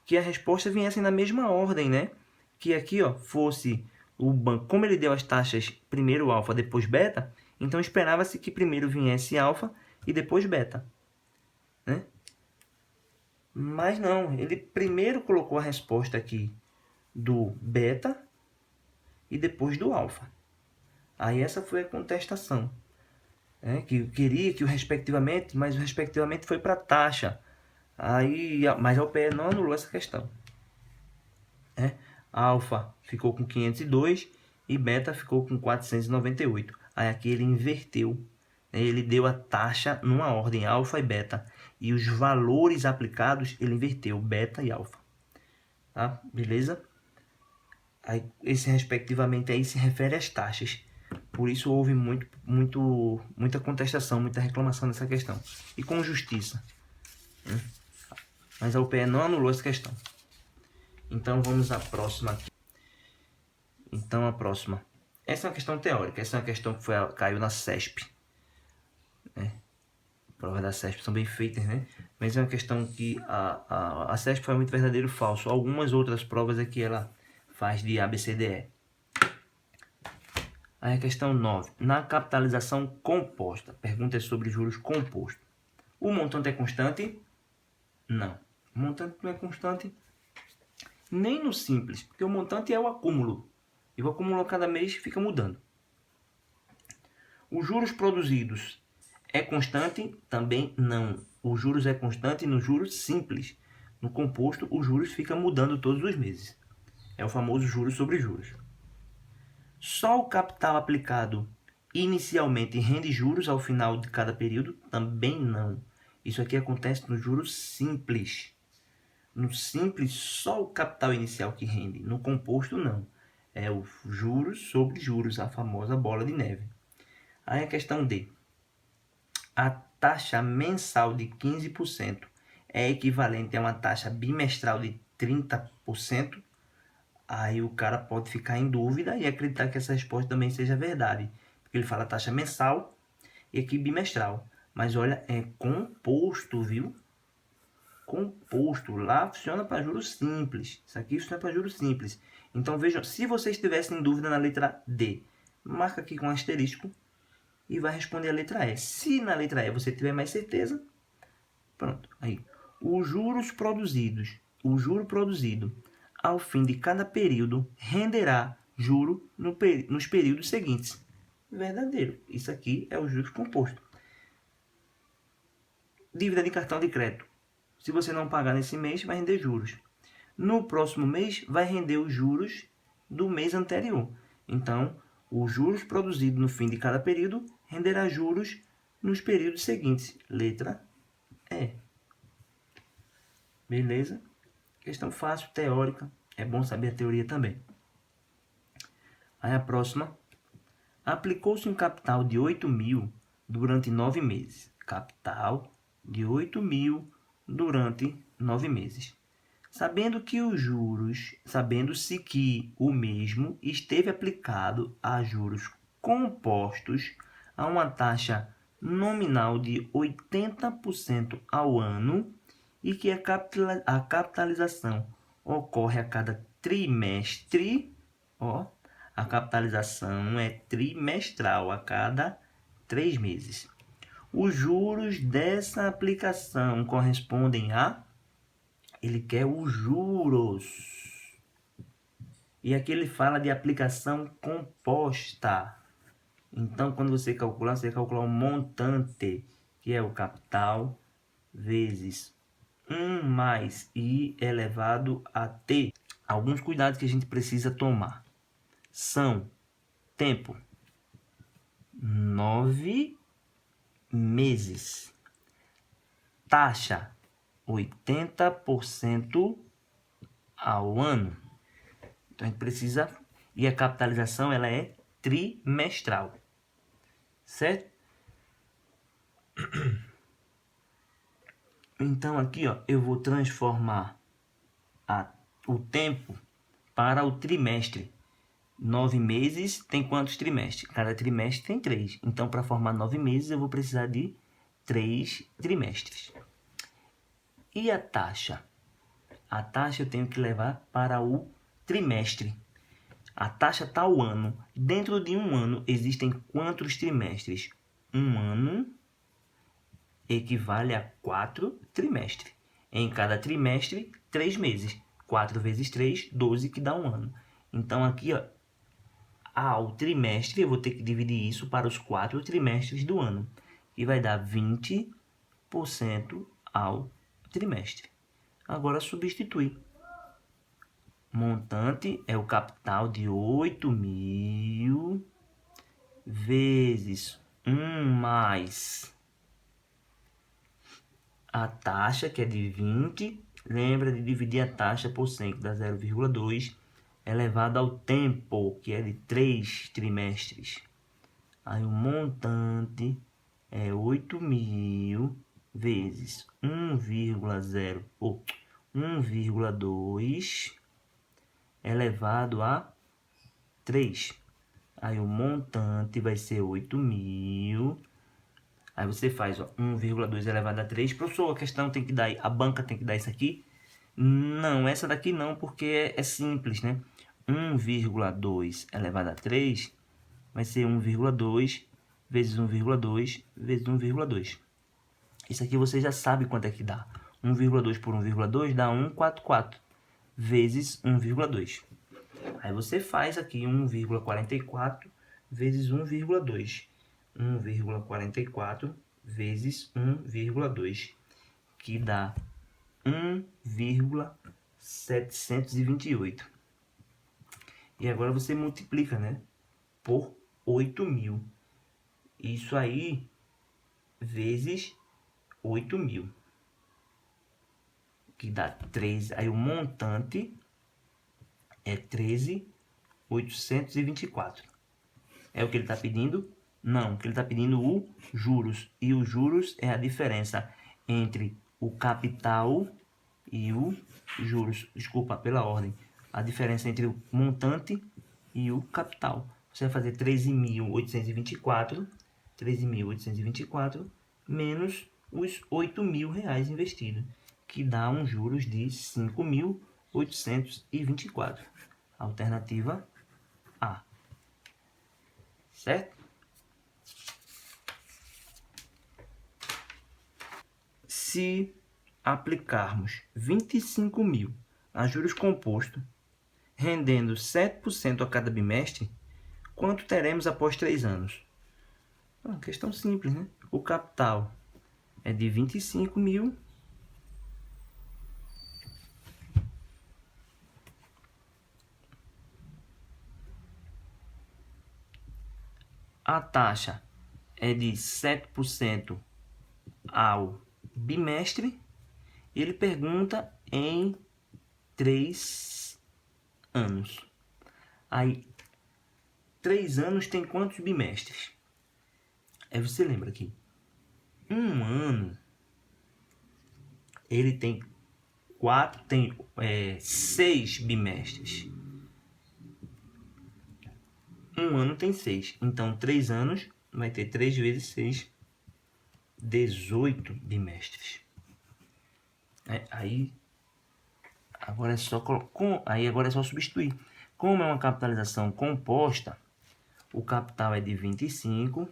A: que a resposta viesse na mesma ordem, né? Que aqui, ó, fosse o banco. Como ele deu as taxas primeiro alfa, depois beta, então esperava-se que primeiro viesse alfa e depois beta, né? Mas não, ele primeiro colocou a resposta aqui do beta e depois do alfa. Aí essa foi a contestação, né? Que eu queria que o respectivamente, mas o respectivamente foi para taxa. Aí, mas a OPE não anulou essa questão, né? Alfa ficou com 502 e beta ficou com 498. Aí aqui ele inverteu, né? Ele deu a taxa numa ordem alfa e beta. E os valores aplicados, ele inverteu beta e alfa. Tá? Beleza? Aí, esse respectivamente aí se refere às taxas. Por isso houve muita contestação, muita reclamação nessa questão. E com justiça. Mas a UPE não anulou essa questão. Então vamos à próxima aqui. Então a próxima. Essa é uma questão teórica. Essa é uma questão que caiu na CESP. Né? Provas da CESP são bem feitas, né? Mas é uma questão que a CESP faz muito verdadeiro ou falso. Algumas outras provas aqui ela faz de ABCDE. Aí a questão 9. Na capitalização composta. Pergunta é sobre juros compostos. O montante é constante? Não. O montante não é constante nem no simples, porque o montante é o acúmulo. E o acúmulo a cada mês fica mudando. Os juros produzidos é constante? Também não. Os juros é constante no juros simples. No composto, os juros ficam mudando todos os meses. É o famoso juros sobre juros. Só o capital aplicado inicialmente rende juros ao final de cada período? Também não. Isso aqui acontece no juros simples. No simples, só o capital inicial que rende. No composto, não. É o juros sobre juros, a famosa bola de neve. Aí a questão D. A taxa mensal de 15% é equivalente a uma taxa bimestral de 30%? Aí o cara pode ficar em dúvida e acreditar que essa resposta também seja verdade. Porque ele fala taxa mensal e aqui bimestral. Mas olha, é composto, viu? Composto. Lá funciona para juros simples. Isso aqui funciona para juros simples. Então vejam, se vocês estivessem em dúvida na letra D, marca aqui com asterisco e vai responder a letra E. Se na letra E você tiver mais certeza, pronto. Aí, o juro produzido ao fim de cada período renderá juro nos períodos seguintes. Verdadeiro. Isso aqui é o juros composto. Dívida de cartão de crédito. Se você não pagar nesse mês, vai render juros. No próximo mês, vai render os juros do mês anterior. Então, os juros produzidos no fim de cada período renderá juros nos períodos seguintes. Letra E. Beleza? Questão fácil, teórica. É bom saber a teoria também. Aí a próxima. Aplicou-se um capital de 8.000 durante 9 meses. Capital de 8.000 durante 9 meses. Sabendo-se que o mesmo esteve aplicado a juros compostos a uma taxa nominal de 80% ao ano e que a capitalização ocorre a cada trimestre, a capitalização é trimestral, a cada 3 meses. Os juros dessa aplicação correspondem a... Ele quer os juros. E aqui ele fala de aplicação composta. Então, quando você calcular o montante, que é o capital, vezes 1 mais I elevado a T. Alguns cuidados que a gente precisa tomar são: tempo, 9 meses. Taxa, 80% ao ano. Então, a gente precisa... E a capitalização, ela é trimestral. Certo? Então, aqui, eu vou transformar o tempo para o trimestre. 9 meses tem quantos trimestres? Cada trimestre tem 3. Então, para formar 9 meses, eu vou precisar de 3 trimestres. E a taxa? A taxa eu tenho que levar para o trimestre. A taxa está ao ano. Dentro de um ano, existem quantos trimestres? Um ano equivale a 4 trimestres. Em cada trimestre, 3 meses. 4 vezes 3, 12, que dá um ano. Então, aqui, ao trimestre, eu vou ter que dividir isso para os 4 trimestres do ano. E vai dar 20% ao trimestre. Agora, substitui. Montante é o capital de 8.000 vezes 1 mais a taxa, que é de 20. Lembra de dividir a taxa por 100, que dá 0,2, elevado ao tempo, que é de 3 trimestres. Aí o montante é 8.000 vezes 1,2 elevado a 3. Aí o montante vai ser 8.000. Aí você faz 1,2 elevado a 3. Professor, a questão tem que dar, a banca tem que dar isso aqui? Não, essa daqui não, porque é simples, né? 1,2 elevado a 3 vai ser 1,2 vezes 1,2 vezes 1,2. Isso aqui você já sabe quanto é que dá. 1,2 por 1,2 dá 1,44 vezes 1,2. Aí você faz aqui 1,44 vezes 1,2. 1,44 vezes 1,2, que dá 1,728. E agora você multiplica, né, por 8.000. Isso aí vezes 8.000, que dá 13. Aí o montante é 13.824. É o que ele está pedindo? Não, o que ele está pedindo o juros. E os juros é a diferença entre o capital e o juros. Desculpa, pela ordem. A diferença entre o montante e o capital. Você vai fazer 13.824 menos os 8.000 reais investidos, que dá um juros de 5.824. Alternativa A. Certo? Se aplicarmos 25.000 a juros compostos, rendendo 7% a cada bimestre, quanto teremos após 3 anos? Questão simples, né? O capital é de 25.000 a taxa é de 7% ao bimestre. Ele pergunta em 3 anos. Aí, 3 anos tem quantos bimestres? Aí você lembra aqui. Um ano ele tem 6 bimestres. Um ano tem 6. Então, 3 anos vai ter 3 vezes 6, 18 bimestres. Aí agora é só substituir. Como é uma capitalização composta, o capital é de 25,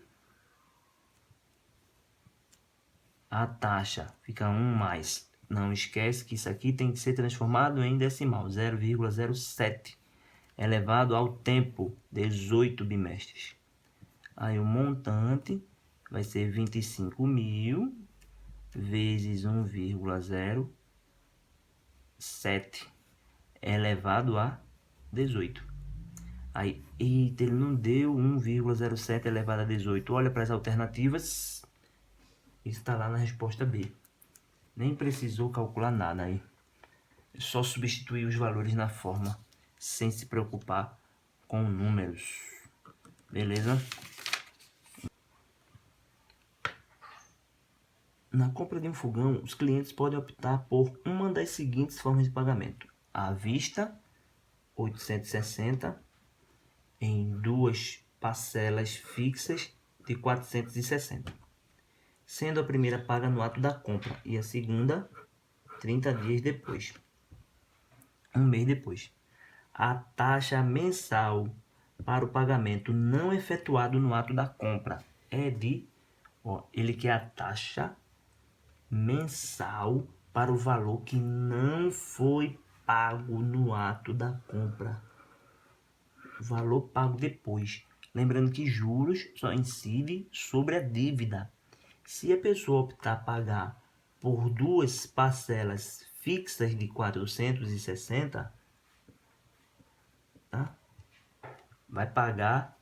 A: a taxa fica 1 mais. Não esquece que isso aqui tem que ser transformado em decimal, 0,07 elevado ao tempo, 18 bimestres. Aí o montante vai ser 25.000 vezes 1,07 elevado a 18. Aí, eita, ele não deu 1,07 elevado a 18. Olha para as alternativas. Isso está lá na resposta B. Nem precisou calcular nada aí. É só substituir os valores na forma, sem se preocupar com números. Beleza? Na compra de um fogão, os clientes podem optar por uma das seguintes formas de pagamento: à vista, 860, em 2 parcelas fixas de 460, sendo a primeira paga no ato da compra e a segunda 30 dias depois, um mês depois. A taxa mensal para o pagamento não efetuado no ato da compra é de, ele quer a taxa mensal para o valor que não foi pago no ato da compra. Valor pago depois. Lembrando que juros só incide sobre a dívida. Se a pessoa optar a pagar por 2 parcelas fixas de 460, tá? Vai pagar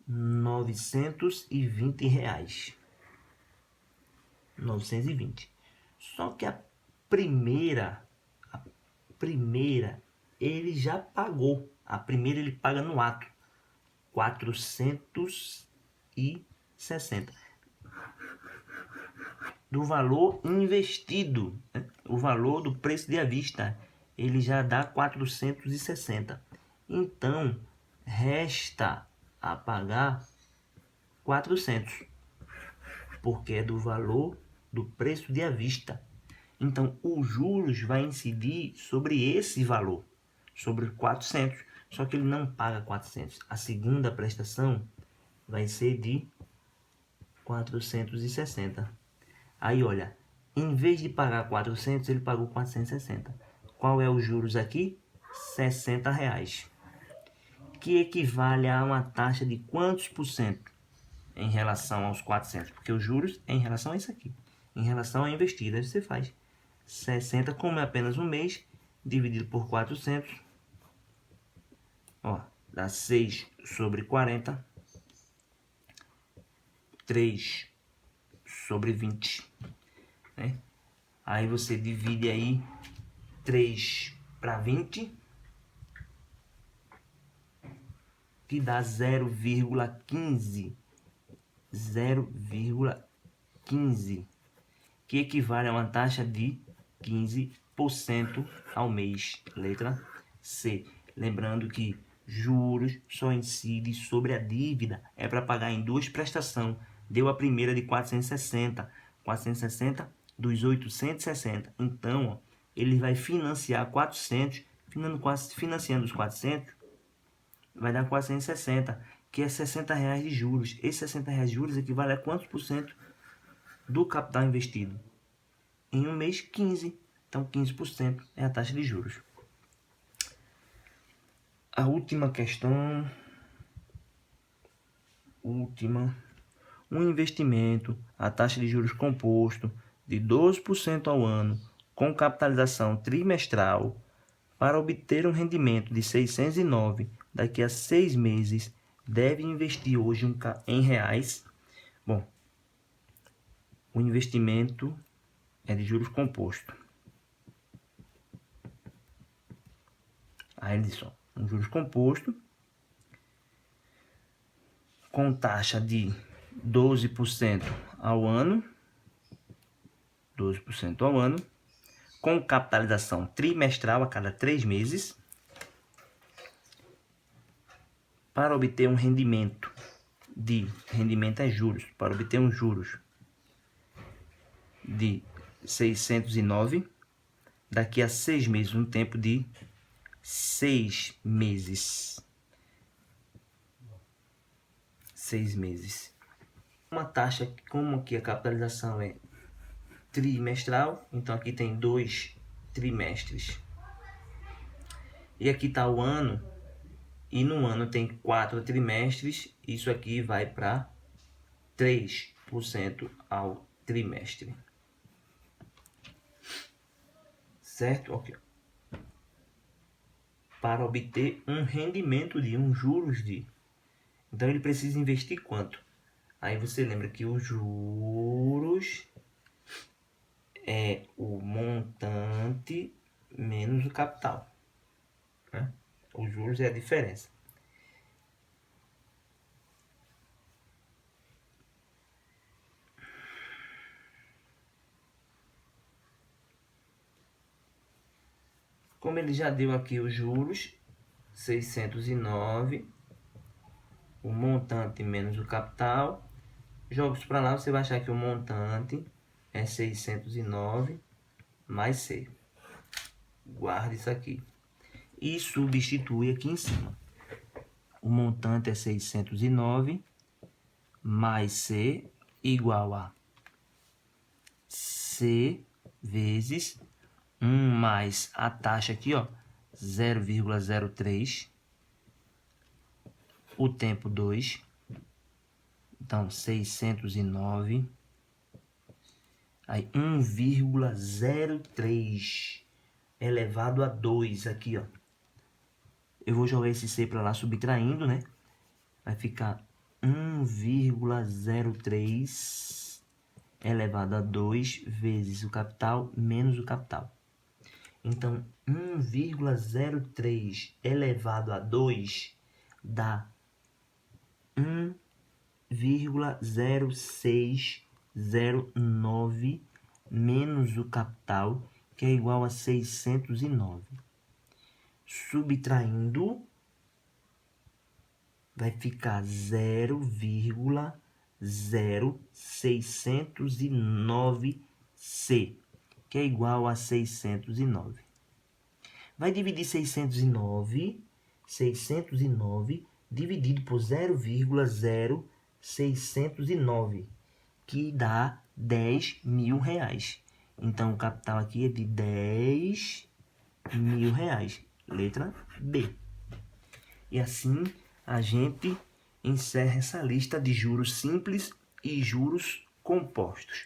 A: R$920. 920. Só que a primeira ele já pagou. A primeira ele paga no ato, 460 do valor investido, né? O valor do preço de à vista, ele já dá 460. Então, resta a pagar 400, porque é do valor do preço de à vista. Então, os juros vai incidir sobre esse valor, sobre 400. Só que ele não paga 400. A segunda prestação vai ser de 460. Aí, olha, em vez de pagar 400, ele pagou 460. Qual é os juros aqui? R$60, que equivale a uma taxa de quantos por cento em relação aos 400? Porque os juros é em relação a isso aqui. Em relação à investida, você faz 60, como é apenas um mês, dividido por 400, dá 6 sobre 40, 3 sobre 20, né? Aí você divide aí 3 para 20, que dá 0,15. 0,15, que equivale a uma taxa de 15% ao mês. Letra C. Lembrando que juros só incide sobre a dívida. É para pagar em 2 prestações. Deu a primeira de 460. 460 dos 860. Então, ele vai financiar 400. Financiando os 400, vai dar 460, que é R$60 de juros. Esses R$60 de juros equivale a quantos por cento do capital investido? Em um mês, 15. Então, 15% é a taxa de juros. A última questão. Um investimento a taxa de juros composto de 12% ao ano, com capitalização trimestral, para obter um rendimento de 609 daqui a 6 meses, deve investir hoje em reais. Bom, o investimento é de juros composto. Aí ele diz, um juros composto com taxa de 12% ao ano, 12% ao ano, com capitalização trimestral a cada 3 meses, para obter um rendimento é juros, para obter um juros de 609, daqui a 6 meses, um tempo de 6 meses. 6 meses. Uma taxa, como aqui a capitalização é trimestral, então aqui tem 2 trimestres. E aqui está o ano, e no ano tem 4 trimestres, isso aqui vai para 3% ao trimestre. Certo? Ok. Para obter um rendimento de juros de. Então ele precisa investir quanto? Aí você lembra que os juros é o montante menos o capital, né? Os juros é a diferença. Como ele já deu aqui os juros, 609, o montante menos o capital, joga isso para lá, você vai achar que o montante é 609 mais C. Guarde isso aqui. E substitui aqui em cima. O montante é 609 mais C igual a C vezes 1 mais a taxa aqui, ó, 0,03, o tempo 2, então 609, aí 1,03 elevado a 2 aqui, ó. Eu vou jogar esse C para lá subtraindo, né? Vai ficar 1,03 elevado a 2 vezes o capital menos o capital. Então, 1,03 elevado a 2 dá 1,0609 menos o capital, que é igual a 609. Subtraindo, vai ficar 0,0609C, que é igual a 609. Vai dividir 609 dividido por 0,0609, que dá 10 mil reais. Então, o capital aqui é de 10 mil reais. Letra B. E assim, a gente encerra essa lista de juros simples e juros compostos.